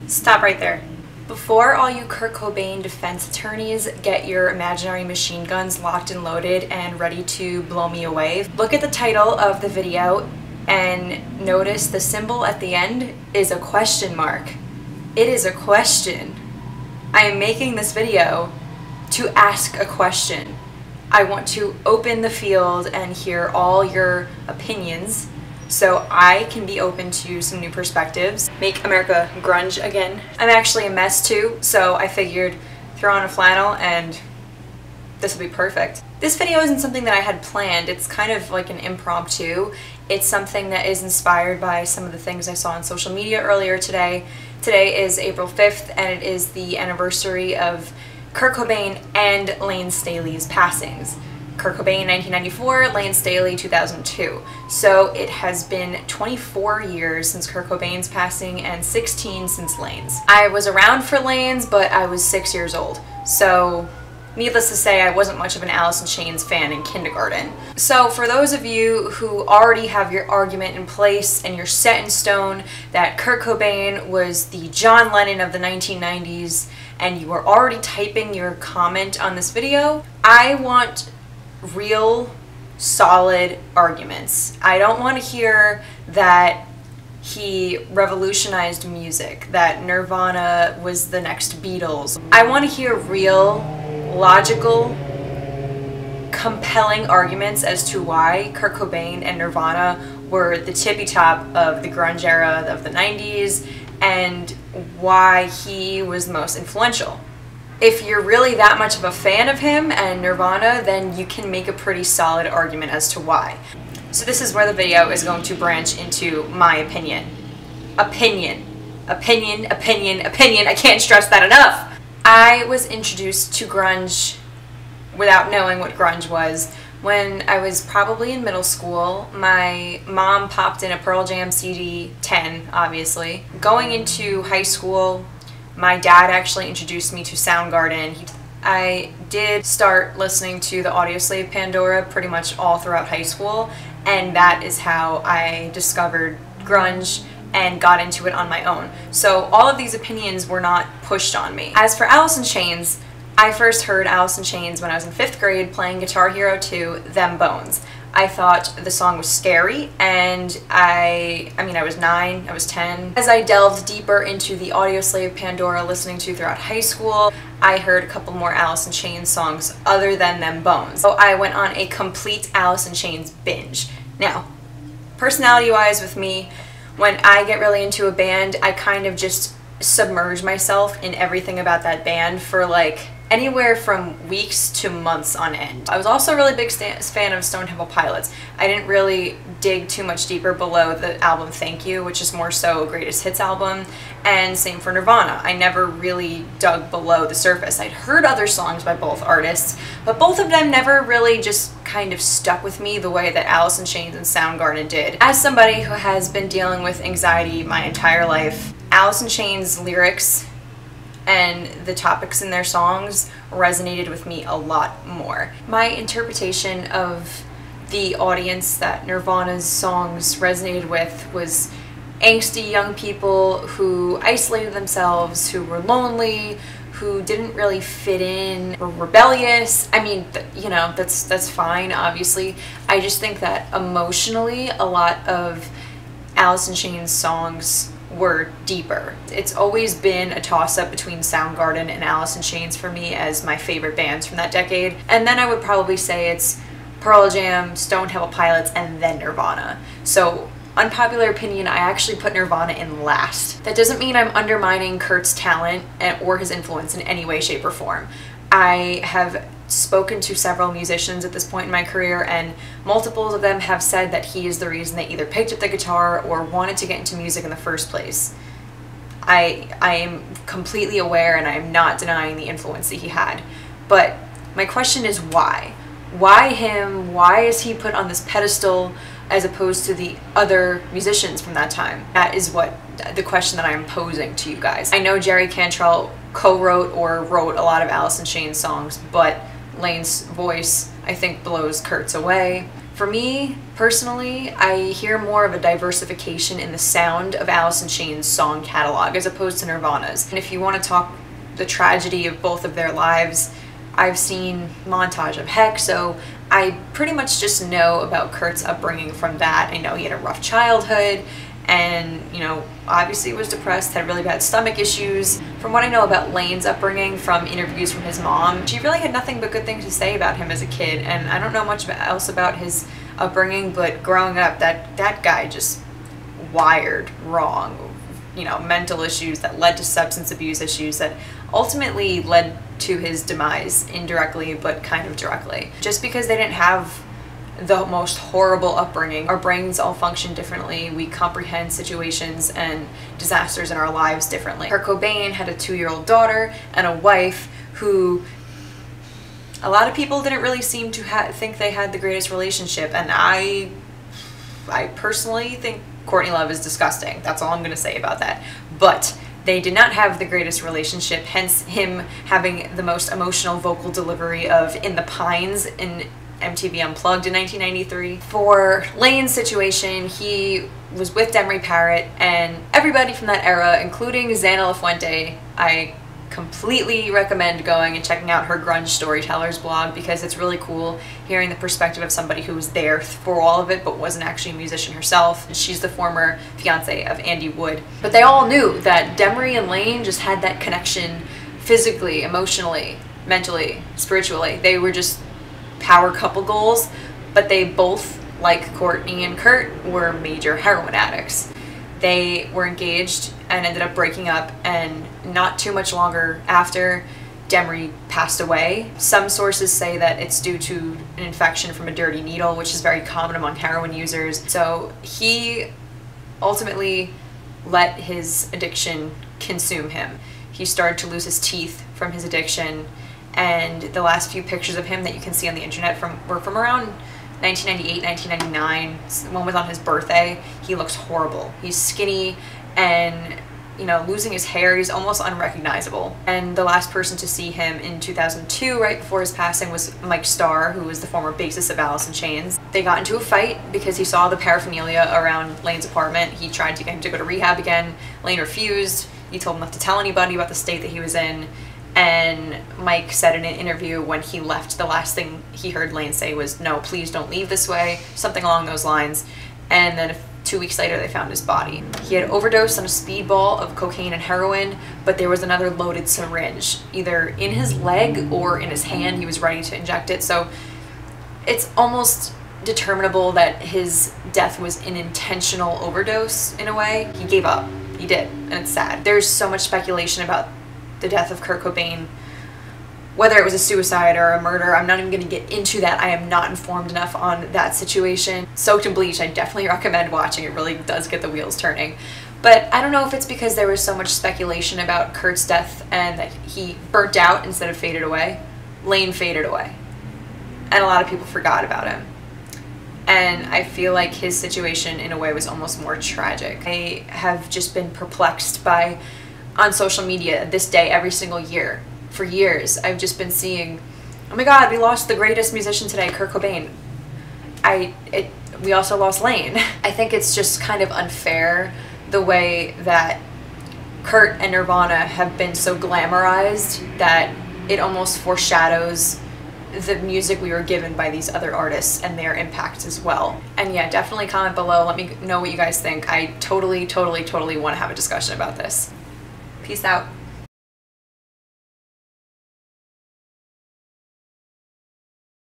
Stop right there. Before all you Kurt Cobain defense attorneys get your imaginary machine guns locked and loaded and ready to blow me away, look at the title of the video and notice the symbol at the end is a question mark. It is a question. I am making this video to ask a question. I want to open the field and hear all your opinions so I can be open to some new perspectives. Make America grunge again. I'm actually a mess too, so I figured throw on a flannel and this will be perfect. This video isn't something that I had planned. It's kind of like an impromptu. It's something that is inspired by some of the things I saw on social media earlier today. Today is April 5th and it is the anniversary of Kurt Cobain and Layne Staley's passings. Kurt Cobain 1994, Layne Staley 2002. So it has been 24 years since Kurt Cobain's passing and 16 since Layne's. I was around for Layne's, but I was 6 years old. So needless to say, I wasn't much of an Alice in Chains fan in kindergarten. So for those of you who already have your argument in place and you're set in stone that Kurt Cobain was the John Lennon of the 1990s and you are already typing your comment on this video, I want real, solid arguments. I don't want to hear that he revolutionized music, that Nirvana was the next Beatles. I want to hear real, logical, compelling arguments as to why Kurt Cobain and Nirvana were the tippy top of the grunge era of the 90s and why he was the most influential. If you're really that much of a fan of him and Nirvana, then you can make a pretty solid argument as to why. So this is where the video is going to branch into my opinion. Opinion. Opinion, opinion, opinion. I can't stress that enough. I was introduced to grunge without knowing what grunge was. When I was probably in middle school, my mom popped in a Pearl Jam CD, 10 obviously. Going into high school, my dad actually introduced me to Soundgarden. I did start listening to the Audioslave Pandora pretty much all throughout high school, and that is how I discovered grunge and got into it on my own. So all of these opinions were not pushed on me. As for Alice in Chains, I first heard Alice in Chains when I was in 5th grade playing Guitar Hero 2, Them Bones. I thought the song was scary, and I was 9, I was 10. As I delved deeper into the Audioslave Pandora listening to throughout high school, I heard a couple more Alice in Chains songs other than Them Bones. So I went on a complete Alice in Chains binge. Now, personality-wise with me, when I get really into a band, I kind of just submerge myself in everything about that band for like anywhere from weeks to months on end. I was also a really big fan of Stone Temple Pilots. I didn't really dig too much deeper below the album Thank You, which is more so a greatest hits album, and same for Nirvana. I never really dug below the surface. I'd heard other songs by both artists, but both of them never really just kind of stuck with me the way that Alice in Chains and Soundgarden did. As somebody who has been dealing with anxiety my entire life, Alice in Chains lyrics and the topics in their songs resonated with me a lot more. My interpretation of the audience that Nirvana's songs resonated with was angsty young people who isolated themselves, who were lonely, who didn't really fit in, were rebellious. I mean, you know, that's fine, obviously. I just think that emotionally, a lot of Alice in Chains songs were deeper. It's always been a toss-up between Soundgarden and Alice in Chains for me as my favorite bands from that decade. And then I would probably say it's Pearl Jam, Stone Temple Pilots, and then Nirvana. So, unpopular opinion, I actually put Nirvana in last. That doesn't mean I'm undermining Kurt's talent or his influence in any way, shape, or form. I have spoken to several musicians at this point in my career, and multiples of them have said that he is the reason they either picked up the guitar or wanted to get into music in the first place. I am completely aware, and I am not denying the influence that he had. But my question is why? Why him? Why is he put on this pedestal as opposed to the other musicians from that time? That is what the question that I'm posing to you guys. I know Jerry Cantrell co-wrote or wrote a lot of Alice in Chains songs, but Layne's voice, I think, blows Kurt's away. For me, personally, I hear more of a diversification in the sound of Alice in Chains' song catalog as opposed to Nirvana's. And if you want to talk the tragedy of both of their lives, I've seen Montage of Heck, so I pretty much just know about Kurt's upbringing from that. I know he had a rough childhood and, you know, obviously was depressed, had really bad stomach issues. From what I know about Layne's upbringing from interviews from his mom, she really had nothing but good things to say about him as a kid, and I don't know much else about his upbringing, but growing up, that guy just wired wrong. You know, mental issues that led to substance abuse issues that ultimately led to his demise indirectly, but kind of directly. Just because they didn't have the most horrible upbringing, our brains all function differently. We comprehend situations and disasters in our lives differently. Kurt Cobain had a 2-year-old daughter and a wife who a lot of people didn't really seem to think they had the greatest relationship, and I personally think Courtney Love is disgusting. That's all I'm going to say about that. But they did not have the greatest relationship, hence him having the most emotional vocal delivery of In the Pines in MTV Unplugged in 1993. For Layne's situation, he was with Demery Parrott, and everybody from that era, including Xana LaFuente, I completely recommend going and checking out her Grunge Storytellers blog, because it's really cool hearing the perspective of somebody who was there for all of it but wasn't actually a musician herself. She's the former fiance of Andy Wood. But they all knew that Demery and Layne just had that connection physically, emotionally, mentally, spiritually. They were just power couple goals, but they both, like Courtney and Kurt, were major heroin addicts. They were engaged and ended up breaking up, and not too much longer after, Demery passed away. Some sources say that it's due to an infection from a dirty needle, which is very common among heroin users. So he ultimately let his addiction consume him. He started to lose his teeth from his addiction, and the last few pictures of him that you can see on the internet were from around 1998, 1999. One was on his birthday. He looks horrible. He's skinny and, you know, losing his hair. He's almost unrecognizable. And the last person to see him in 2002, right before his passing, was Mike Starr, who was the former bassist of Alice in Chains. They got into a fight because he saw the paraphernalia around Layne's apartment. He tried to get him to go to rehab again. Layne refused. He told him not to tell anybody about the state that he was in. And Mike said in an interview when he left, the last thing he heard Layne say was, "No, please don't leave this way," something along those lines. And then 2 weeks later, they found his body. He had overdosed on a speedball of cocaine and heroin, but there was another loaded syringe, either in his leg or in his hand. He was ready to inject it. So it's almost determinable that his death was an intentional overdose in a way. He gave up. He did, and it's sad. There's so much speculation about the death of Kurt Cobain, whether it was a suicide or a murder. I'm not even going to get into that. I am not informed enough on that situation. Soaked in Bleach, I definitely recommend watching. It really does get the wheels turning. But I don't know if it's because there was so much speculation about Kurt's death and that he burnt out instead of faded away. Layne faded away, and a lot of people forgot about him. And I feel like his situation in a way was almost more tragic. I have just been perplexed by, on social media this day every single year, for years, I've just been seeing, oh my god, we lost the greatest musician today, Kurt Cobain. We also lost Layne. I think it's just kind of unfair the way that Kurt and Nirvana have been so glamorized that it almost foreshadows the music we were given by these other artists and their impacts as well. And yeah, definitely comment below, let me know what you guys think. I totally want to have a discussion about this. Peace out.